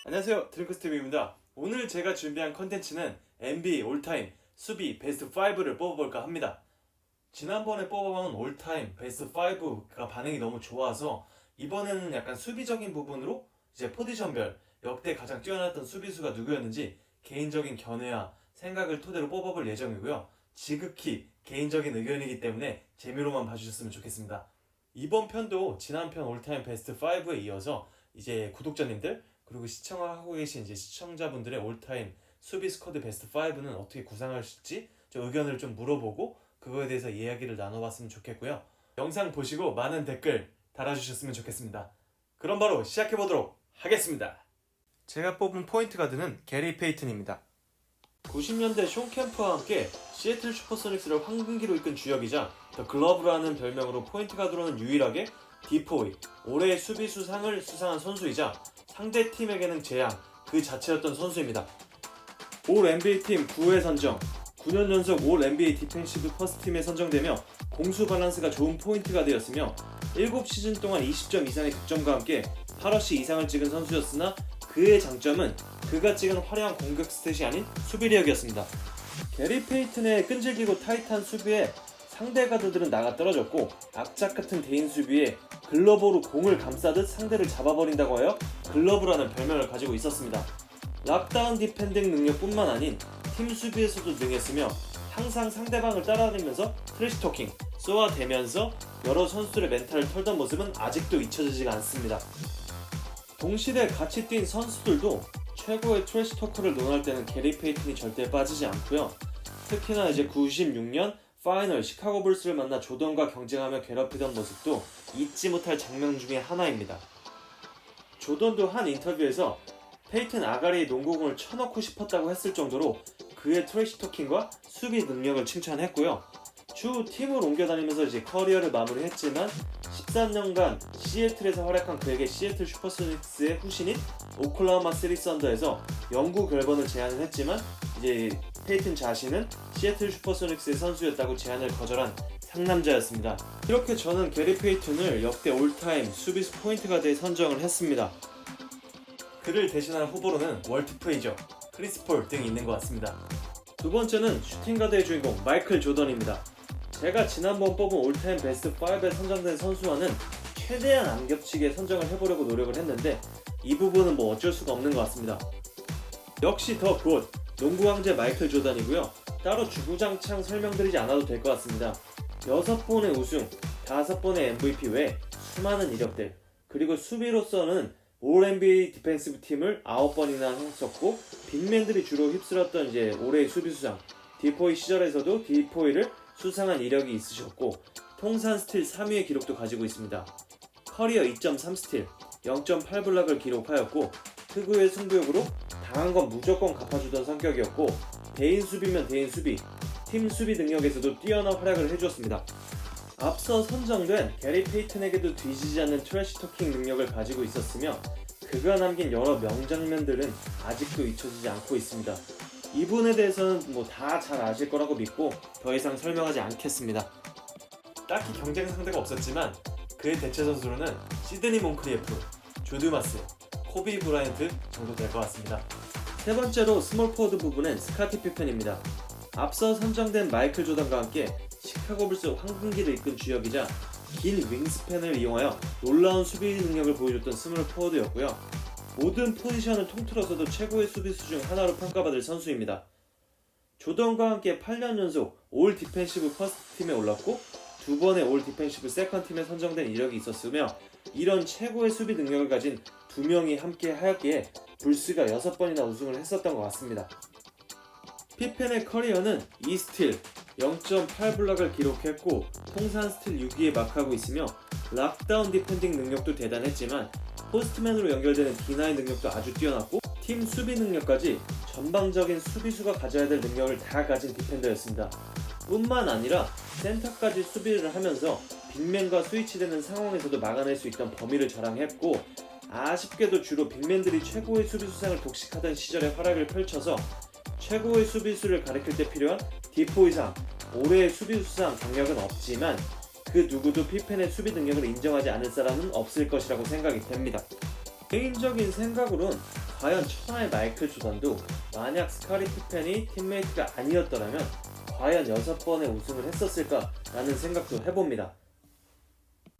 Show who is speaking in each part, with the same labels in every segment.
Speaker 1: 안녕하세요, 드링크스TV입니다. 오늘 제가 준비한 컨텐츠는 NBA 올타임 수비 베스트 5를 뽑아볼까 합니다. 지난번에 뽑아본 올타임 베스트 5가 반응이 너무 좋아서 이번에는 약간 수비적인 부분으로 이제 포지션별 역대 가장 뛰어났던 수비수가 누구였는지 개인적인 견해와 생각을 토대로 뽑아볼 예정이고요. 지극히 개인적인 의견이기 때문에 재미로만 봐주셨으면 좋겠습니다. 이번 편도 지난 편 올타임 베스트 5에 이어서 이제 구독자님들 그리고 시청하고 계신 이제 시청자분들의 올타임 수비 스쿼드 베스트 5는 어떻게 구상하실지 좀 의견을 좀 물어보고 그거에 대해서 이야기를 나눠봤으면 좋겠고요. 영상 보시고 많은 댓글 달아주셨으면 좋겠습니다. 그럼 바로 시작해보도록 하겠습니다. 제가 뽑은 포인트 가드는 게리 페이튼입니다. 90년대 숀 캠프와 함께 시애틀 슈퍼소닉스를 황금기로 이끈 주역이자 더 글러브라는 별명으로 포인트 가드로는 유일하게 디포이, 올해의 수비수상을 수상한 선수이자 상대 팀에게는 재앙 그 자체였던 선수입니다. 올 NBA 팀 9회 선정, 9년 연속 올 NBA 디펜시브 퍼스트 팀에 선정되며 공수 밸런스가 좋은 포인트 가드였으며 7시즌 동안 20점 이상의 득점과 함께 8어시 이상을 찍은 선수였으나 그의 장점은 그가 찍은 화려한 공격 스탯이 아닌 수비력이었습니다. 게리 페이튼의 끈질기고 타이트한 수비에 상대 가드들은 나가 떨어졌고 악착 같은 대인 수비에 글러브로 공을 감싸듯 상대를 잡아버린다고 하여 글러브라는 별명을 가지고 있었습니다. 락다운 디펜딩 능력뿐만 아닌 팀 수비에서도 능했으며 항상 상대방을 따라다니면서 트래시 토킹, 쏘아대면서 여러 선수들의 멘탈을 털던 모습은 아직도 잊혀지지가 않습니다. 동시대 같이 뛴 선수들도 최고의 트래시 토크를 논할 때는 게리 페이튼이 절대 빠지지 않고요. 특히나 이제 96년 파이널 시카고 불스를 만나 조던과 경쟁하며 괴롭히던 모습도 잊지 못할 장면 중에 하나입니다. 조던도 한 인터뷰에서 페이튼 아가리에 농구공을 쳐넣고 싶었다고 했을 정도로 그의 트래시 토킹과 수비 능력을 칭찬했고요. 추후 팀을 옮겨다니면서 이제 커리어를 마무리했지만 13년간 시애틀에서 활약한 그에게 시애틀 슈퍼소닉스의 후신인 오클라호마 시티 썬더에서 영구 결번을 제안을 했지만 이제 페이튼 자신은 시애틀 슈퍼소닉스의 선수였다고 제안을 거절한 상남자였습니다. 이렇게 저는 게리 페이튼을 역대 올타임 수비수 포인트 가드에 선정을 했습니다. 그를 대신하는 후보로는 월트 프레이저, 크리스 폴 등이 있는 것 같습니다. 두 번째는 슈팅 가드의 주인공 마이클 조던입니다. 제가 지난번 뽑은 올타임 베스트 5에 선정된 선수와는 최대한 안 겹치게 선정을 해보려고 노력을 했는데 이 부분은 뭐 어쩔 수가 없는 것 같습니다. 역시 더 굿, 농구 황제 마이클 조던이고요. 따로 주구장창 설명드리지 않아도 될 것 같습니다. 6번의 우승, 5번의 MVP 외에 수많은 이력들, 그리고 수비로서는 올 NBA 디펜시브 팀을 9번이나 했었고 빅맨들이 주로 휩쓸었던 이제 올해의 수비수상 디포이 시절에서도 디포이를 수상한 이력이 있으셨고 통산 스틸 3위의 기록도 가지고 있습니다. 커리어 2.3 스틸, 0.8 블락을 기록하였고 특유의 승부욕으로 당한 건 무조건 갚아주던 성격이었고 대인 수비면 대인 수비, 팀 수비 능력에서도 뛰어난 활약을 해주었습니다. 앞서 선정된 게리 페이튼에게도 뒤지지 않는 트래시 토킹 능력을 가지고 있었으며 그가 남긴 여러 명장면들은 아직도 잊혀지지 않고 있습니다. 이분에 대해서는 뭐 다 잘 아실 거라고 믿고 더 이상 설명하지 않겠습니다. 딱히 경쟁 상대가 없었지만 그의 대체 선수로는 시드니 몬크리에프, 조드마스, 코비 브라이언트 정도 될 것 같습니다. 세 번째로 스몰 포워드 부분은 스카티 피펜입니다. 앞서 선정된 마이클 조던과 함께 시카고 불스 황금기를 이끈 주역이자 긴 윙스팬을 이용하여 놀라운 수비 능력을 보여줬던 스몰 포워드였고요. 모든 포지션을 통틀어서도 최고의 수비수 중 하나로 평가받을 선수입니다. 조던과 함께 8년 연속 올 디펜시브 퍼스트 팀에 올랐고 2번의 올 디펜시브 세컨드 팀에 선정된 이력이 있었으며 이런 최고의 수비 능력을 가진 두 명이 함께 하였기에 불스가 6번이나 우승을 했었던 것 같습니다. 피펜의 커리어는 2스틸, 0.8 블락을 기록했고 통산 스틸 6위에 마크하고 있으며 락다운 디펜딩 능력도 대단했지만 포스트맨으로 연결되는 디나이 능력도 아주 뛰어났고 팀 수비 능력까지 전방적인 수비수가 가져야 될 능력을 다 가진 디펜더였습니다. 뿐만 아니라 센터까지 수비를 하면서 빅맨과 스위치되는 상황에서도 막아낼 수 있던 범위를 자랑했고 아쉽게도 주로 빅맨들이 최고의 수비수상을 독식하던 시절에 활약을 펼쳐서 최고의 수비수를 가리킬 때 필요한 디포이상, 올해의 수비수상 경력은 없지만 그 누구도 피펜의 수비 능력을 인정하지 않을 사람은 없을 것이라고 생각이 됩니다. 개인적인 생각으론 과연 천하의 마이클 조던도 만약 스카리 피펜이 팀메이트가 아니었더라면 과연 6번의 우승을 했었을까 라는 생각도 해봅니다.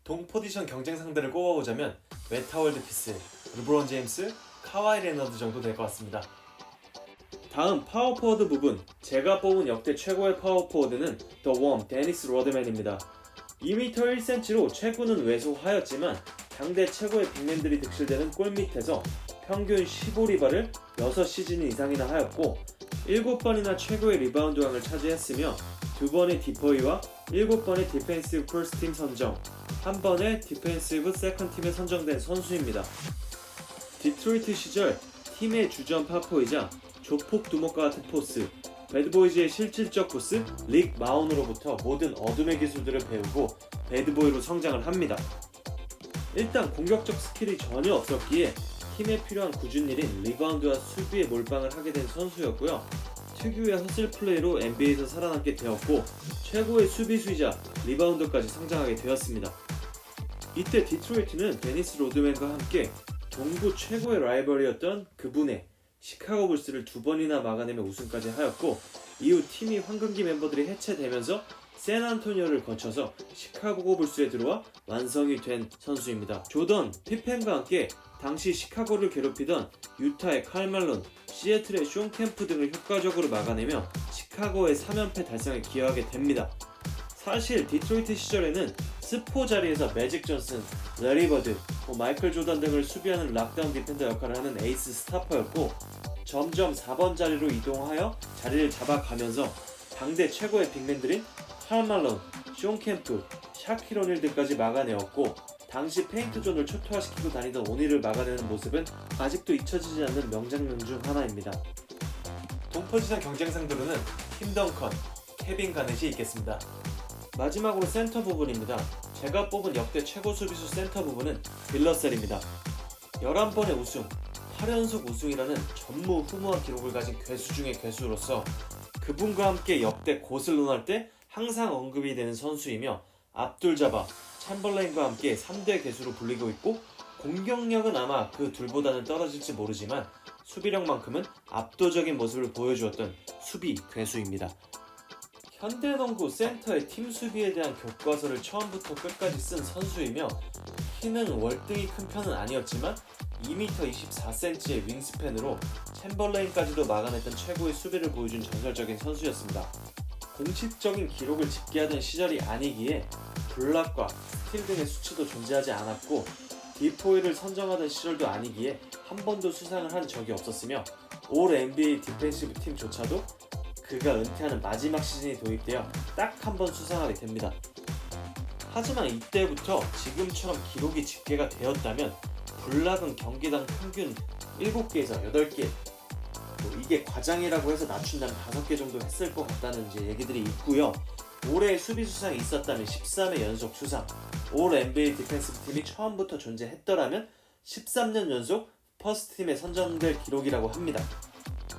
Speaker 1: 동포지션 경쟁 상대를 꼽아보자면 메타 월드피스, 르브론 제임스, 카와이 레너드 정도 될 것 같습니다. 다음 파워포워드 부분, 제가 뽑은 역대 최고의 파워포워드는 더 웜 데니스 로드맨입니다. 2m 1cm로 최고는 왜소하였지만 당대 최고의 빅맨들이 득실되는 골밑에서 평균 15리바를 6시즌 이상이나 하였고 7번이나 최고의 리바운드왕을 차지했으며 2번의 디퍼이와 7번의 디펜시브 퍼스트팀 선정, 1번의 디펜시브 세컨팀에 선정된 선수입니다. 디트로이트 시절 팀의 주전 파포이자 조폭 두목과 같은 포스, 배드보이즈의 실질적 보스 릭 마운으로부터 모든 어둠의 기술들을 배우고 배드보이로 성장을 합니다. 일단 공격적 스킬이 전혀 없었기에 팀에 필요한 굳은 일인 리바운드와 수비에 몰빵을 하게 된 선수였고요. 특유의 허슬 플레이로 NBA에서 살아남게 되었고 최고의 수비수이자 리바운더까지 성장하게 되었습니다. 이때 디트로이트는 데니스 로드맨과 함께 동부 최고의 라이벌이었던 그분의 시카고 불스를 2번이나 막아내며 우승까지 하였고 이후 팀이 황금기 멤버들이 해체되면서 샌안토니오를 거쳐서 시카고 불스에 들어와 완성이 된 선수입니다. 조던, 피펜과 함께 당시 시카고를 괴롭히던 유타의 칼 말론, 시애틀의 숀 캠프 등을 효과적으로 막아내며 시카고의 3연패 달성에 기여하게 됩니다. 사실 디트로이트 시절에는 스포 자리에서 매직 존슨, 레리 버드, 마이클 조던 등을 수비하는 락다운 디펜더 역할을 하는 에이스 스타퍼였고 점점 4번 자리로 이동하여 자리를 잡아가면서 당대 최고의 빅맨들인 칼 말론, 숀 캠프, 샤킬 오닐 등까지 막아내었고 당시 페인트 존을 초토화시키고 다니던 오닐을 막아내는 모습은 아직도 잊혀지지 않는 명장면 중 하나입니다. 동포지션 경쟁 상대로는 팀 덩컨, 케빈 가넷이 있겠습니다. 마지막으로 센터 부분입니다. 제가 뽑은 역대 최고 수비수 센터 부분은 빌러셀입니다. 11번의 우승, 8연속 우승이라는 전무후무한 기록을 가진 괴수 중의 괴수로서 그분과 함께 역대 곳을 논할 때 항상 언급이 되는 선수이며 압둘자바, 챔벌레인과 함께 3대 괴수로 불리고 있고 공격력은 아마 그 둘보다는 떨어질지 모르지만 수비력만큼은 압도적인 모습을 보여주었던 수비 괴수입니다. 현대농구 센터의 팀 수비에 대한 교과서를 처음부터 끝까지 쓴 선수이며 키는 월등히 큰 편은 아니었지만 2m 24cm의 윙스팬으로 챔벌레인까지도 막아냈던 최고의 수비를 보여준 전설적인 선수였습니다. 공식적인 기록을 집계하던 시절이 아니기에 블락과 스틸 등의 수치도 존재하지 않았고 디포이를 선정하던 시절도 아니기에 한 번도 수상을 한 적이 없었으며 올 NBA 디펜시브 팀조차도 그가 은퇴하는 마지막 시즌이 도입되어 딱 한 번 수상하게 됩니다. 하지만 이때부터 지금처럼 기록이 집계가 되었다면 블락은 경기당 평균 7개에서 8개, 이게 과장이라고 해서 낮춘다면 5개 정도 했을 것 같다는 이제 얘기들이 있고요. 올해 수비 수상이 있었다면 13회 연속 수상, 올 NBA 디펜시브 팀이 처음부터 존재했더라면 13년 연속 퍼스트팀에 선정될 기록이라고 합니다.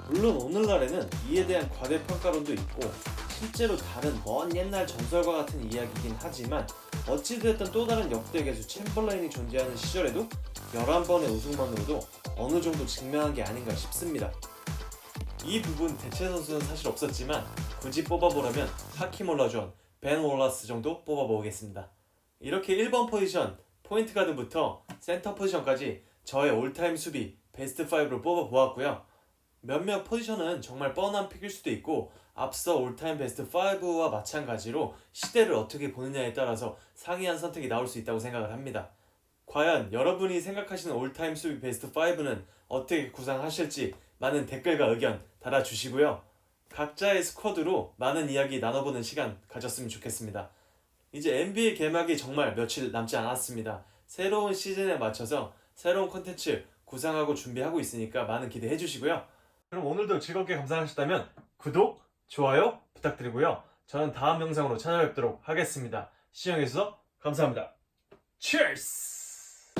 Speaker 1: 물론 오늘날에는 이에 대한 과대평가론도 있고 실제로 다른 먼 옛날 전설과 같은 이야기이긴 하지만 어찌되었든 또 다른 역대 괴수 챔벌레인이 존재하는 시절에도 11번의 우승만으로도 어느 정도 증명한 게 아닌가 싶습니다. 이 부분 대체 선수는 사실 없었지만 굳이 뽑아보라면 하킴 올라존, 벤 월라스 정도 뽑아보겠습니다. 이렇게 1번 포지션, 포인트 가드부터 센터 포지션까지 저의 올타임 수비 베스트 5로 뽑아보았고요. 몇몇 포지션은 정말 뻔한 픽일 수도 있고 앞서 올타임 베스트 5와 마찬가지로 시대를 어떻게 보느냐에 따라서 상이한 선택이 나올 수 있다고 생각을 합니다. 과연 여러분이 생각하시는 올타임 수비 베스트 5는 어떻게 구상하실지 많은 댓글과 의견 달아주시고요. 각자의 스쿼드로 많은 이야기 나눠보는 시간 가졌으면 좋겠습니다. 이제 NBA 개막이 정말 며칠 남지 않았습니다. 새로운 시즌에 맞춰서 새로운 콘텐츠 구상하고 준비하고 있으니까 많은 기대해 주시고요. 그럼 오늘도 즐겁게 감상하셨다면 구독, 좋아요 부탁드리고요. 저는 다음 영상으로 찾아뵙도록 하겠습니다. 시청해주셔서 감사합니다. Cheers!